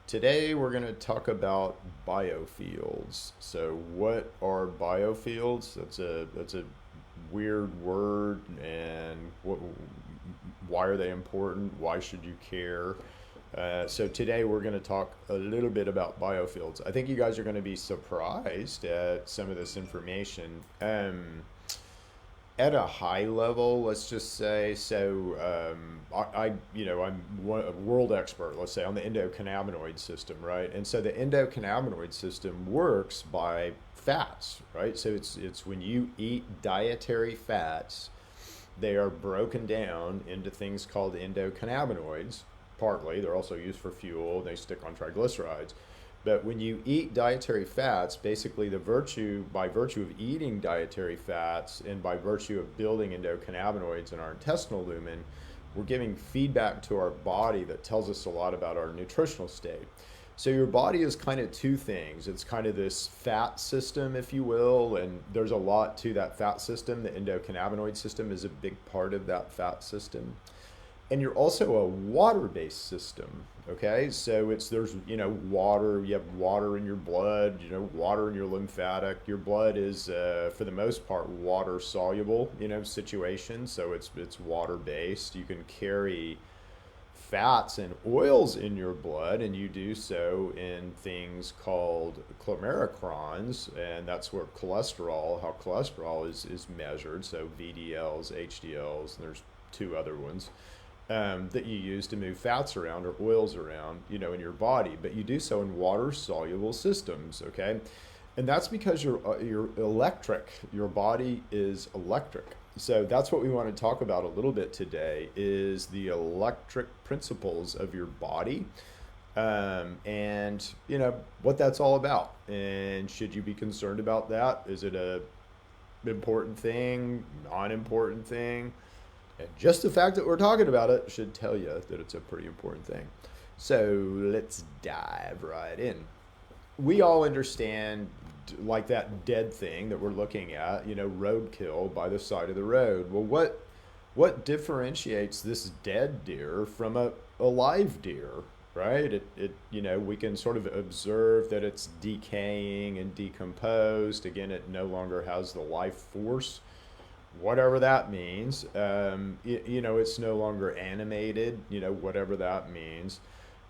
Today we're going to talk about biofields. So what are biofields? That's a weird word, and why are they important? Why should you care? So today we're going to talk a little bit about biofields. I think you guys are going to be surprised at some of this information. At a high level, let's just say, I'm a world expert, let's say, on the endocannabinoid system, right? And so the endocannabinoid system works by fats, right? So it's when you eat dietary fats, they are broken down into things called endocannabinoids. Partly, they're also used for fuel. They stick on triglycerides. But when you eat dietary fats, basically by virtue of eating dietary fats and by virtue of building endocannabinoids in our intestinal lumen, we're giving feedback to our body that tells us a lot about our nutritional state. So your body is kind of two things. It's kind of this fat system, if you will, and there's a lot to that fat system. The endocannabinoid system is a big part of that fat system. And you're also a water-based system. Okay, so there's water. You have water in your blood. Water in your lymphatic. Your blood is for the most part water soluble. Situation. So it's water-based. You can carry fats and oils in your blood, and you do so in things called glomerulons, and that's where how cholesterol is measured. So VDLs, HDLs, and there's two other ones that you use to move fats around or oils around, in your body. But you do so in water-soluble systems, okay? And that's because you're electric. Your body is electric. So that's what we want to talk about a little bit today is the electric principles of your body, and what that's all about. And should you be concerned about that? Is it a important thing, non-important thing? And just the fact that we're talking about it should tell you that it's a pretty important thing. So let's dive right in. We all understand, like that dead thing that we're looking at, roadkill by the side of the road. Well, what differentiates this dead deer from a live deer, right? We can sort of observe that it's decaying and decomposed. Again, it no longer has the life force, whatever that means. It's no longer animated, whatever that means.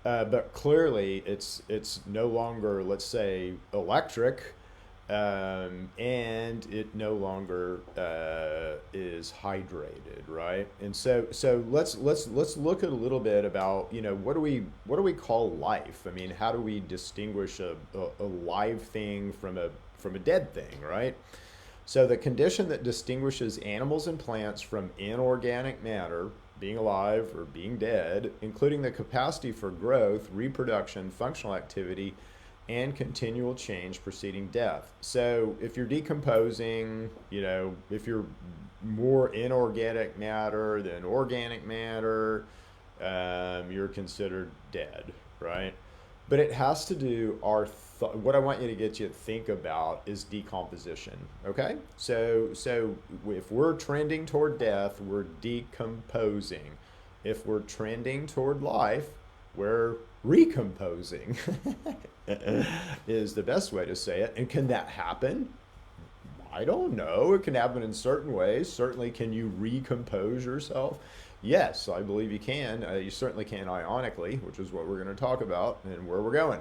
But clearly it's no longer, let's say, electric, and it no longer is hydrated, right? And so let's look at a little bit about, what do we call life? I mean, how do we distinguish a live thing from a dead thing, right? So the condition that distinguishes animals and plants from inorganic matter, being alive or being dead, including the capacity for growth, reproduction, functional activity, and continual change preceding death. So if you're decomposing, if you're more inorganic matter than organic matter, you're considered dead, right? But it has to do what I want you to get you to think about is decomposition. Okay, so if we're trending toward death, we're decomposing. If we're trending toward life, we're recomposing. Is the best way to say it. And can that happen? I don't know. It can happen in certain ways. Certainly, can you recompose yourself? Yes, I believe you can. You certainly can ionically, which is what we're going to talk about and where we're going.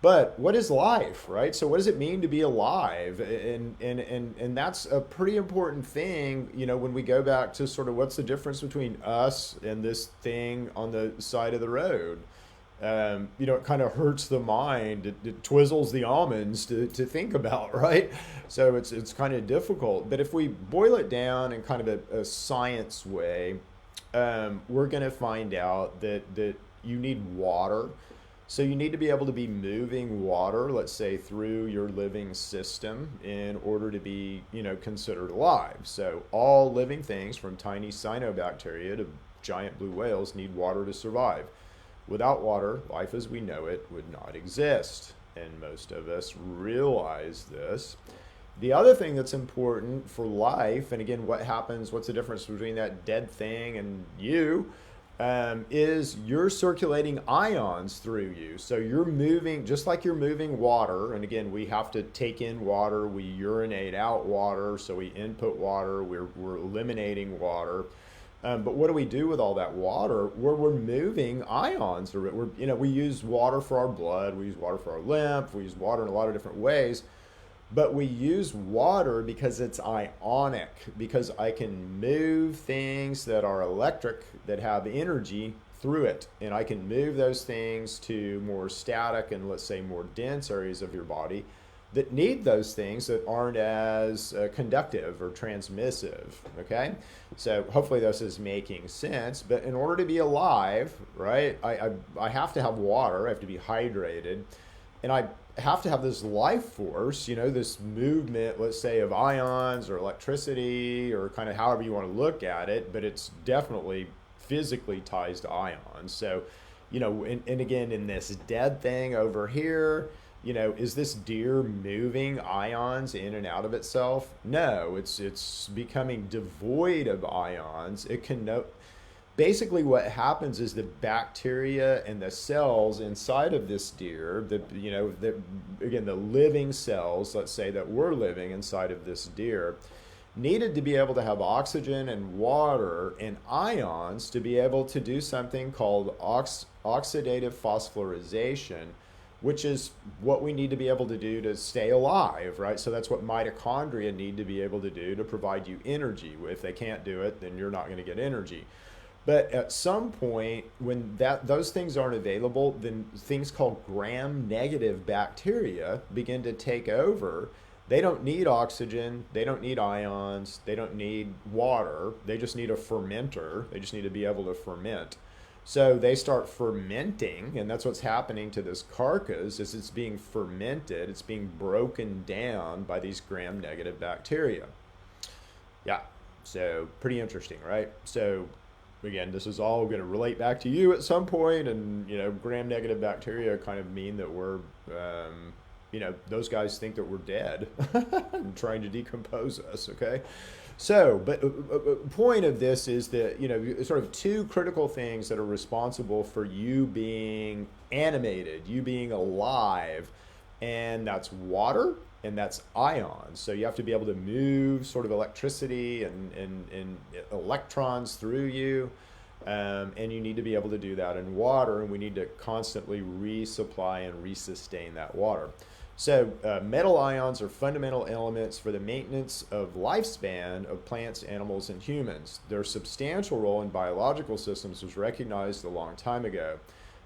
But what is life, right? So what does it mean to be alive? And that's a pretty important thing, when we go back to sort of what's the difference between us and this thing on the side of the road. It kind of hurts the mind. It twizzles the almonds to think about, right? So it's kind of difficult. But if we boil it down in kind of a science way, we're going to find out that you need water. So you need to be able to be moving water, let's say, through your living system in order to be, considered alive. So all living things, from tiny cyanobacteria to giant blue whales, need water to survive. Without water, life as we know it would not exist. And most of us realize this. The other thing that's important for life, and again, what's the difference between that dead thing and you? is you're circulating ions through you. So you're moving, just like you're moving water. And again, we have to take in water, we urinate out water, so we input water, we're eliminating water. But what do we do with all that water? We're moving ions. We use water for our blood, we use water for our lymph, we use water in a lot of different ways. But we use water because it's ionic, because I can move things that are electric, that have energy through it. And I can move those things to more static and, let's say, more dense areas of your body that need those things that aren't as conductive or transmissive. Okay, so hopefully this is making sense. But in order to be alive, right, I have to have water, I have to be hydrated, and I have to have this life force, this movement, let's say, of ions or electricity, or kind of however you want to look at it, but it's definitely physically ties to ions. So, and again, in this dead thing over here, is this deer moving ions in and out of itself? No, it's becoming devoid of ions. It can basically what happens is the bacteria and the cells inside of this deer, again, the living cells, let's say, that were living inside of this deer, needed to be able to have oxygen and water and ions to be able to do something called oxidative phosphorylation, which is what we need to be able to do to stay alive, right? So that's what mitochondria need to be able to do to provide you energy. If they can't do it, then you're not going to get energy. But at some point, when those things aren't available, then things called gram-negative bacteria begin to take over. They don't need oxygen, they don't need ions, they don't need water, they just need a fermenter. They just need to be able to ferment. So they start fermenting, and that's what's happening to this carcass. Is it's being fermented, it's being broken down by these gram-negative bacteria. Yeah, so pretty interesting, right? So again, this is all going to relate back to you at some point, and gram-negative bacteria kind of mean that we're, those guys think that we're dead and trying to decompose us. Okay, so but point of this is that sort of two critical things that are responsible for you being animated, you being alive, and that's water and that's ions. So you have to be able to move sort of electricity and electrons through you, and you need to be able to do that in water, and we need to constantly resupply and resustain that water. So metal ions are fundamental elements for the maintenance of lifespan of plants, animals, and humans. Their substantial role in biological systems was recognized a long time ago.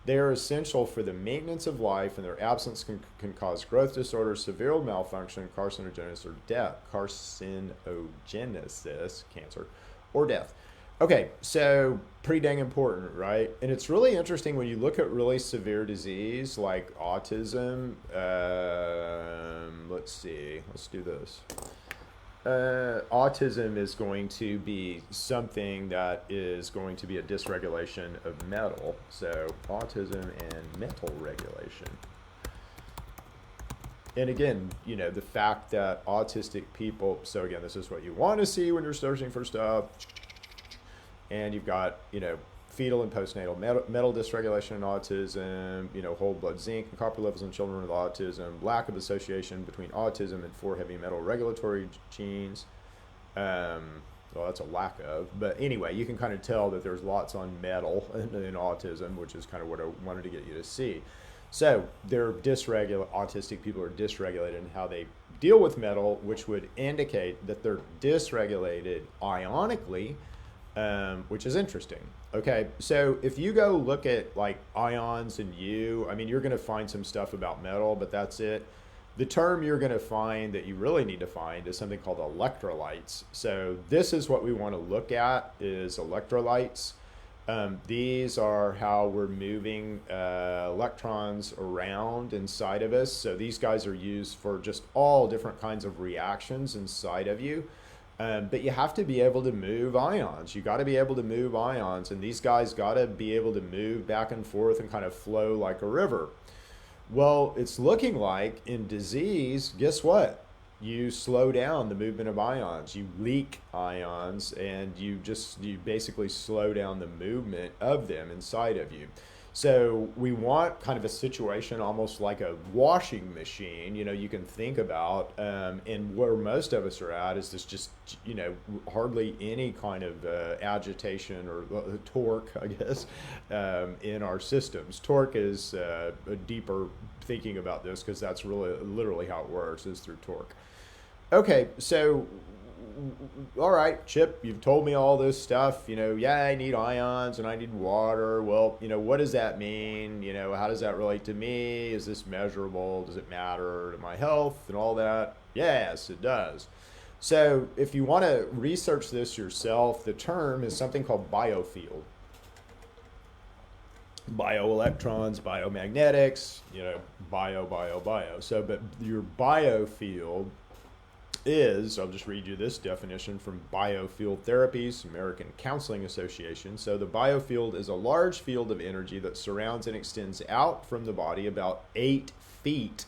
They are essential for the maintenance of life, and their absence can cause growth disorders, severe malfunction, carcinogenesis, or death. Carcinogenesis, cancer, or death. Okay, so pretty dang important, right? And it's really interesting when you look at really severe disease like autism. Let's see, let's do this. Autism is going to be something that is going to be a dysregulation of metal. So autism and metal regulation. And again, the fact that autistic people, so again, this is what you want to see when you're searching for stuff. And you've got, fetal and postnatal metal dysregulation in autism, whole blood zinc and copper levels in children with autism, lack of association between autism and 4 heavy metal regulatory genes. Well, that's a lack of. But anyway, you can kind of tell that there's lots on metal in autism, which is kind of what I wanted to get you to see. So autistic people are dysregulated in how they deal with metal, which would indicate that they're dysregulated ionically, which is interesting. Okay, so if you go look at like ions and you're going to find some stuff about metal, but that's it. The term you're going to find that you really need to find is something called electrolytes. So this is what we want to look at, is electrolytes. These are how we're moving electrons around inside of us. So these guys are used for just all different kinds of reactions inside of you. But you have to be able to move ions. You got to be able to move ions, and these guys got to be able to move back and forth and kind of flow like a river. Well, it's looking like in disease, guess what? you slow down the movement of ions. You leak ions, and you basically slow down the movement of them inside of you. So we want kind of a situation almost like a washing machine, you can think about. And where most of us are at is this just, hardly any kind of agitation or torque, I guess, in our systems. Torque is a deeper thinking about this, because that's really literally how it works, is through torque. Okay, so all right, Chip, you've told me all this stuff. Yeah, I need ions and I need water. Well, what does that mean? How does that relate to me? Is this measurable? Does it matter to my health and all that? Yes, it does. So if you want to research this yourself, the term is something called biofield. Bioelectrons, biomagnetics, bio. So, but your biofield is, I'll just read you this definition from Biofield Therapies, American Counseling Association. So the biofield is a large field of energy that surrounds and extends out from the body about 8 feet.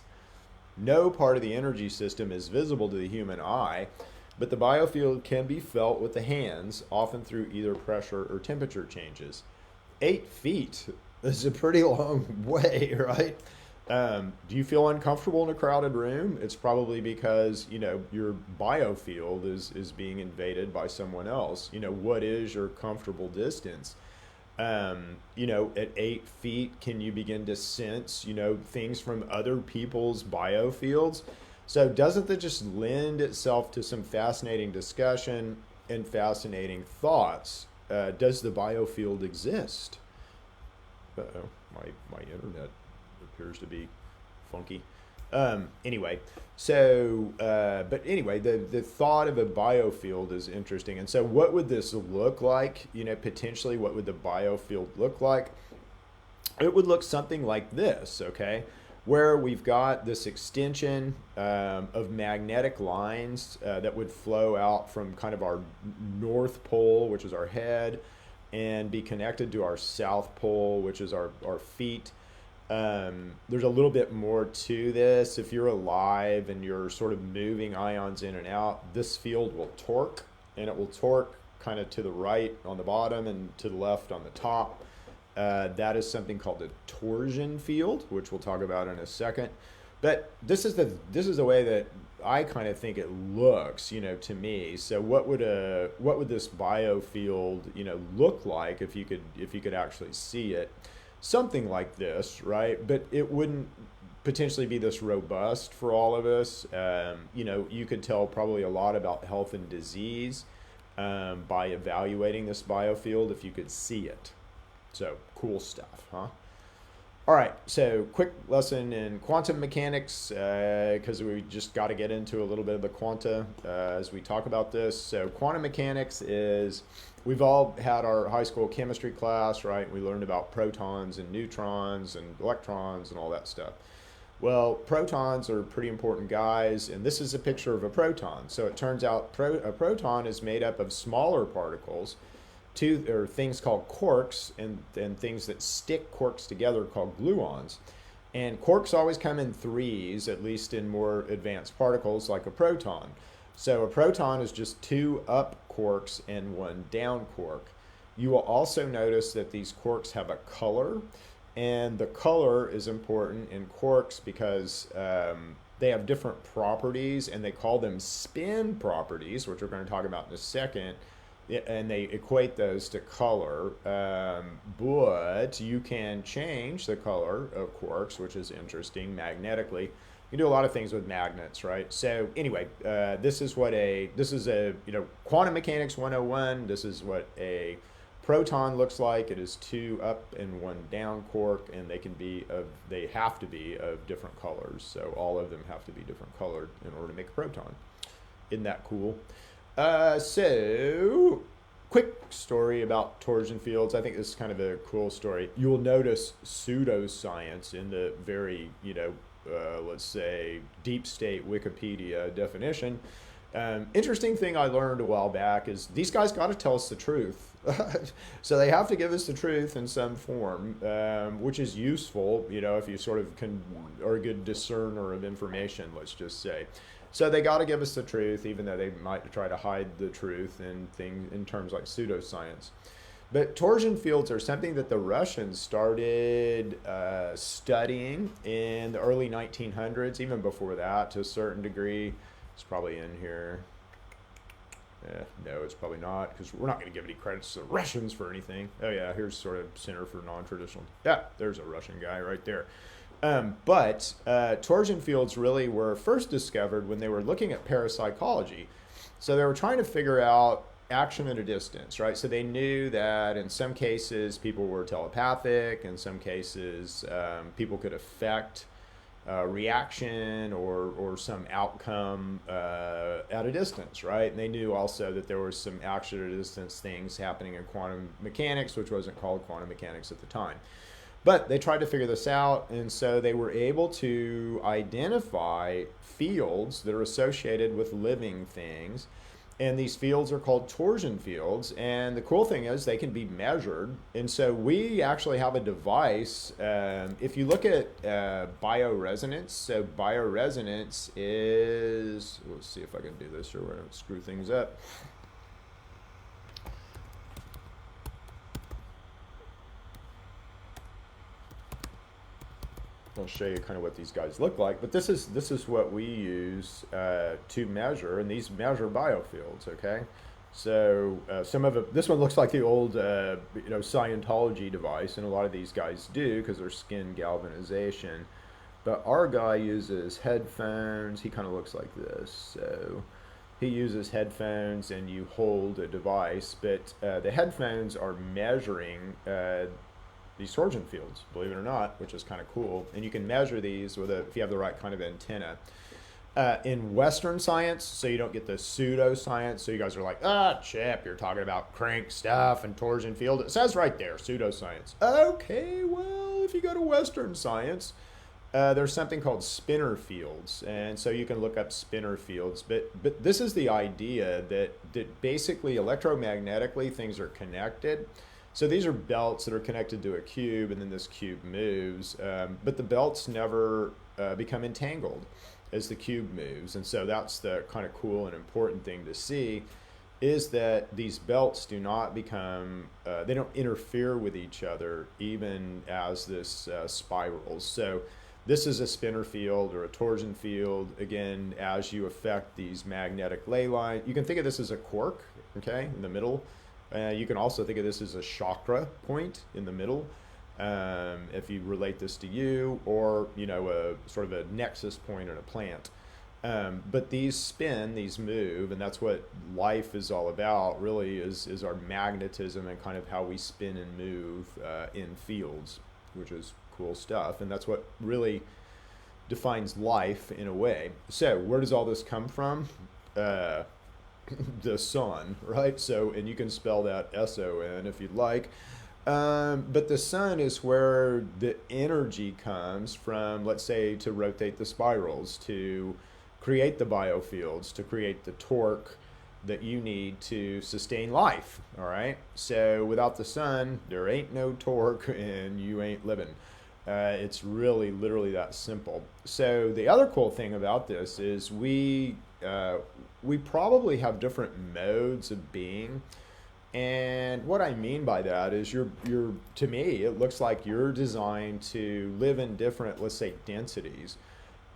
No part of the energy system is visible to the human eye, but the biofield can be felt with the hands, often through either pressure or temperature changes. 8 feet is a pretty long way, right? Do you feel uncomfortable in a crowded room? It's probably because, your biofield is being invaded by someone else. What is your comfortable distance? At 8 feet, can you begin to sense, things from other people's biofields? So doesn't that just lend itself to some fascinating discussion and fascinating thoughts? Does the biofield exist? Uh-oh, my internet appears to be funky. Anyway, so, but anyway, the thought of a biofield is interesting. And so what would this look like? Potentially what would the biofield look like? It would look something like this, okay? Where we've got this extension of magnetic lines that would flow out from kind of our north pole, which is our head, and be connected to our south pole, which is our feet. There's a little bit more to this. If you're alive and you're sort of moving ions in and out, this field will torque, and it will torque kind of to the right on the bottom and to the left on the top. That is something called the torsion field, which we'll talk about in a second. But this is the way that I kind of think it looks, to me. So what would this biofield, look like if you could actually see it? Something like this, right? But it wouldn't potentially be this robust for all of us. You could tell probably a lot about health and disease by evaluating this biofield if you could see it. So cool stuff, huh? All right, so quick lesson in quantum mechanics, because we just got to get into a little bit of the quanta as we talk about this. So quantum mechanics is, we've all had our high school chemistry class, right? We learned about protons and neutrons and electrons and all that stuff. Well, protons are pretty important guys, and this is a picture of a proton. So it turns out a proton is made up of smaller particles, or things called quarks, and things that stick quarks together called gluons. And quarks always come in threes, at least in more advanced particles like a proton. So a proton is just 2 up quarks and 1 down quark. You will also notice that these quarks have a color, and the color is important in quarks because they have different properties, and they call them spin properties, which we're going to talk about in a second. And they equate those to color, but you can change the color of quarks, which is interesting magnetically. You can do a lot of things with magnets, right? So anyway, this is quantum mechanics 101. This is what a proton looks like. It is 2 up and 1 down quark, and they have to be of different colors. So all of them have to be different colored in order to make a proton. Isn't that cool? So quick story about torsion fields. I think this is kind of a cool story. You will notice pseudoscience in the very, let's say deep state Wikipedia definition. Interesting thing I learned a while back is these guys got to tell us the truth. So they have to give us the truth in some form, which is useful, if you sort of are a good discerner of information, let's just say. So they got to give us the truth, even though they might try to hide the truth in things in terms like pseudoscience. But torsion fields are something that the Russians started studying in the early 1900s, even before that to a certain degree. It's probably in here. No, it's probably not, because we're not going to give any credits to the Russians for anything. Oh yeah, here's sort of Center for Non-Traditional. Yeah, there's a Russian guy right there. But torsion fields really were first discovered when they were looking at parapsychology. So they were trying to figure out action at a distance, right? So they knew that in some cases people were telepathic, in some cases people could affect reaction or some outcome at a distance, right? And they knew also that there was some action at a distance things happening in quantum mechanics, which wasn't called quantum mechanics at the time. But they tried to figure this out, and so they were able to identify fields that are associated with living things. And these fields are called torsion fields. And the cool thing is they can be measured. And so we actually have a device. If you look at bioresonance, so bioresonance is, let's see if I can do this or we're going to screw things up. I'll show you kind of what these guys look like, but this is what we use to measure, and these measure biofields. Okay, so some of it, this one looks like the old Scientology device, and a lot of these guys do because they're skin galvanization. But our guy uses headphones. He kind of looks like this. So he uses headphones, and you hold a device, but the headphones are measuring these torsion fields, believe it or not, which is kind of cool. And you can measure these with if you have the right kind of antenna. In Western science, so you don't get the pseudoscience, so you guys are like, Chip, you're talking about crank stuff and torsion field. It says right there, pseudoscience. Okay, well, if you go to Western science, there's something called spinor fields, and so you can look up spinor fields. But this is the idea that basically electromagnetically things are connected. So these are belts that are connected to a cube, and then this cube moves. But the belts never become entangled as the cube moves. And so that's the kind of cool and important thing to see, is that these belts do not become, they don't interfere with each other even as this spirals. So this is a spinor field or a torsion field. Again, as you affect these magnetic ley lines, you can think of this as a quark, okay, in the middle. You can also think of this as a chakra point in the middle, if you relate this to you, or a sort of a nexus point in a plant. But these spin, these move, and that's what life is all about. Really, is our magnetism and kind of how we spin and move in fields, which is cool stuff. And that's what really defines life in a way. So where does all this come from? The sun, right? So, and you can spell that S-O-N if you'd like. But the sun is where the energy comes from, let's say, to rotate the spirals, to create the biofields, to create the torque that you need to sustain life, all right? So without the sun, there ain't no torque and you ain't living. It's really, literally that simple. So the other cool thing about this is we probably have different modes of being. And what I mean by that is you're to me, it looks like you're designed to live in different, let's say, densities.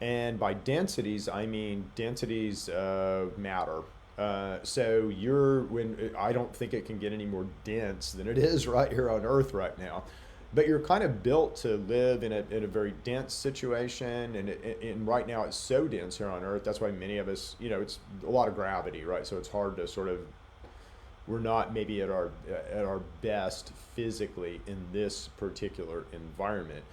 And by densities, I mean densities of matter. So I don't think it can get any more dense than it is right here on Earth right now. But you're kind of built to live in a very dense situation, and right now it's so dense here on Earth. That's why many of us, it's a lot of gravity, right? So it's hard to sort of, we're not maybe at our best physically in this particular environment.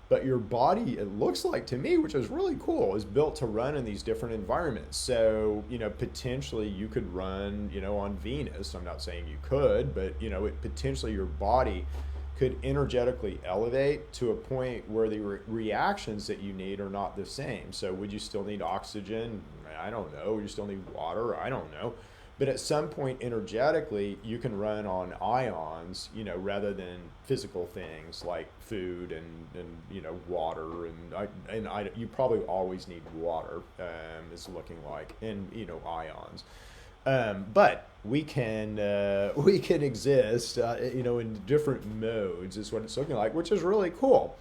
But your body, it looks like to me, which is really cool, is built to run in these different environments. So, potentially you could run, on Venus. I'm not saying you could, but, potentially your body could energetically elevate to a point where the reactions that you need are not the same. So would you still need oxygen? I don't know. Would you still need water? I don't know. But at some point, energetically, you can run on ions, rather than physical things like food and water. You probably always need water, is looking like, and, ions. But we can exist, in different modes is what it's looking like, which is really cool.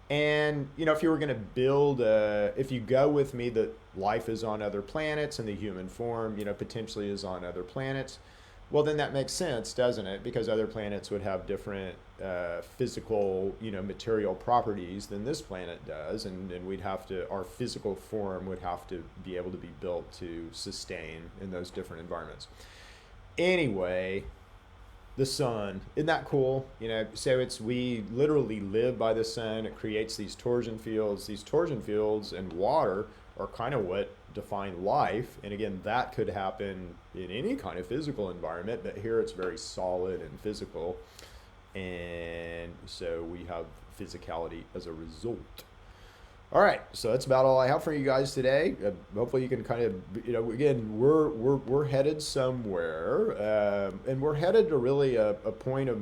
And if you were going to build, if you go with me that life is on other planets and the human form, potentially is on other planets, well, then that makes sense, doesn't it? Because other planets would have different physical, material properties than this planet does, and our physical form would have to be able to be built to sustain in those different environments. Anyway, the sun, isn't that cool? So we literally live by the sun. It creates these torsion fields. These torsion fields and water are kind of what define life. And again, that could happen in any kind of physical environment, but here it's very solid and physical. And so we have physicality as a result. All right, so that's about all I have for you guys today. Hopefully, you can kind of, again, we're headed somewhere, and we're headed to really a point of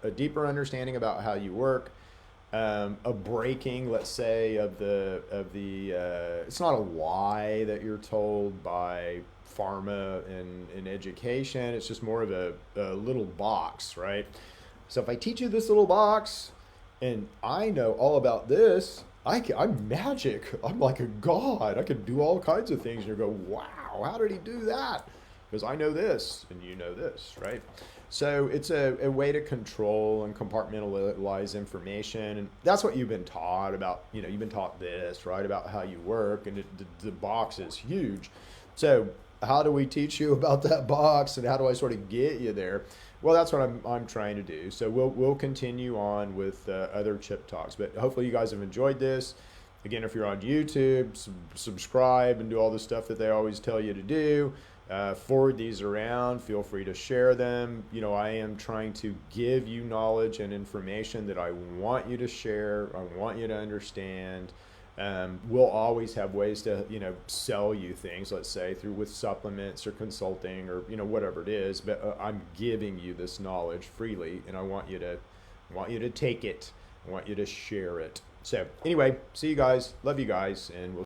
a deeper understanding about how you work, a breaking, let's say, of the It's not a lie that you're told by pharma and education. It's just more of a little box, right? So if I teach you this little box, and I know all about this. I'm magic. I'm like a god. I can do all kinds of things. And you go, wow, how did he do that? Because I know this and you know this, right? So it's a way to control and compartmentalize information. And that's what you've been taught about. You've been taught this, right, about how you work. And the box is huge. So how do we teach you about that box, and how do I sort of get you there? Well, that's what I'm trying to do. So we'll continue on with other chip talks. But hopefully you guys have enjoyed this. Again, if you're on YouTube, subscribe and do all the stuff that they always tell you to do. Forward these around. Feel free to share them. I am trying to give you knowledge and information that I want you to share. I want you to understand. We'll always have ways to, sell you things, let's say, with supplements or consulting or, whatever it is. But I'm giving you this knowledge freely, and I want you to take it. I want you to share it. So anyway, see you guys. Love you guys, and we'll